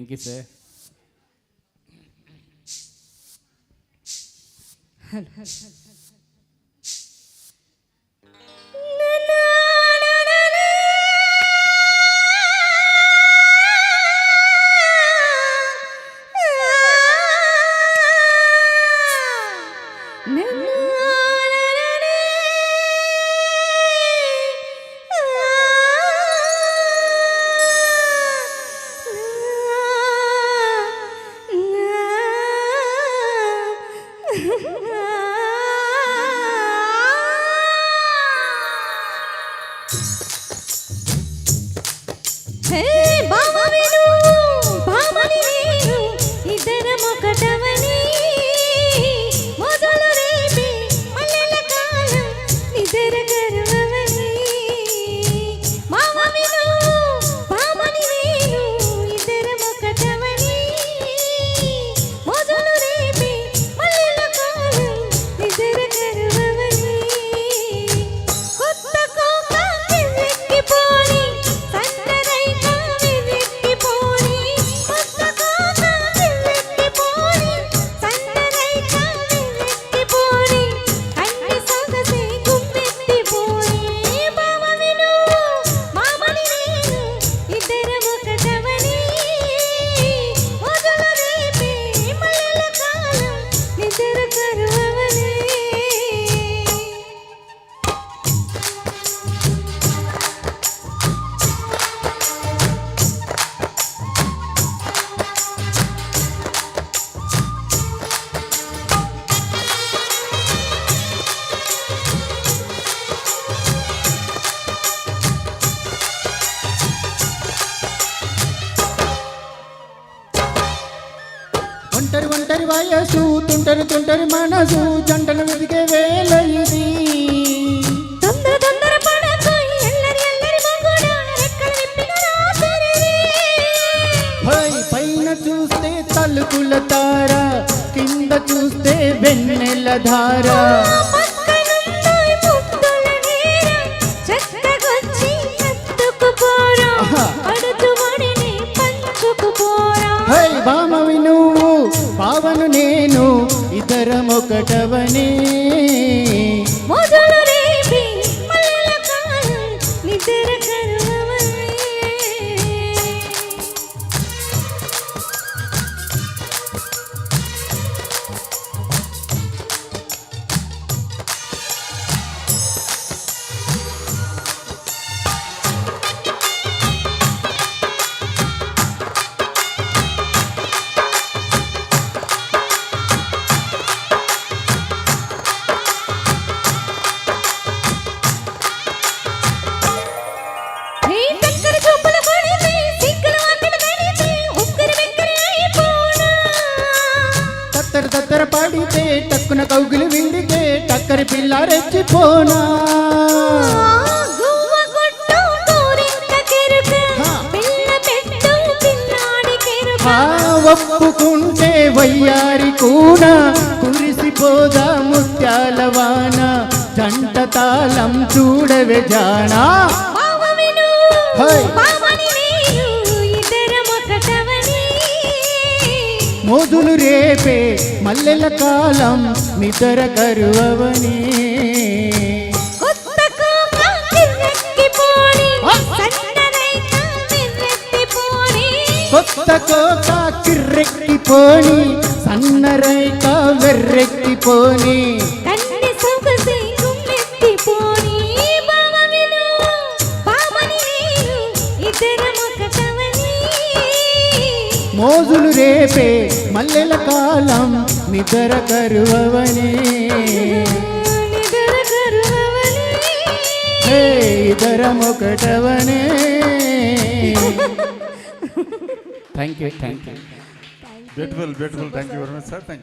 Thank you sir. ఒంటరి ఒంటరి వయసు తుంటరి తుంటరి మనసు జంటను వెతికే వేళ ఇది. తొందర తొందర పడకు ఎల్లరి ఎల్లరి మగుడా రెక్కలు విప్పిన రాత్రి. పైన చూస్తే తలుకుల తార, కింద చూస్తే వెన్నెల ధార. బామవి నువ్వు పావను నేను ఇద్దరం ఒకటవనే. మొదలు రేపి మల్లెల కాలం నిద్ర కరువవనే. తత్తర పడితే టక్కున కౌగిలి విండితే టక్కరి పిల్ల రెచ్చిపోనా. ఒప్పుకుంటే వయ్యారి కూన కురిసిపోదా ముత్యాల వాన. జంట తాళం చూడవే జానా. మోదులు రేపే మల్లెల కాలం నిద్ర కరువవని. కొత్త కోక కిర్రెక్కిపోని సన్నరైక వెర్రెక్కిపోని. మోజులు రేపే మల్లెల కాలం నిద్ర కరువవనే. ఇద్దరం ఒకటవనే. Thank you thank you. Beautiful beautiful. Thank you very much sir. Thank you.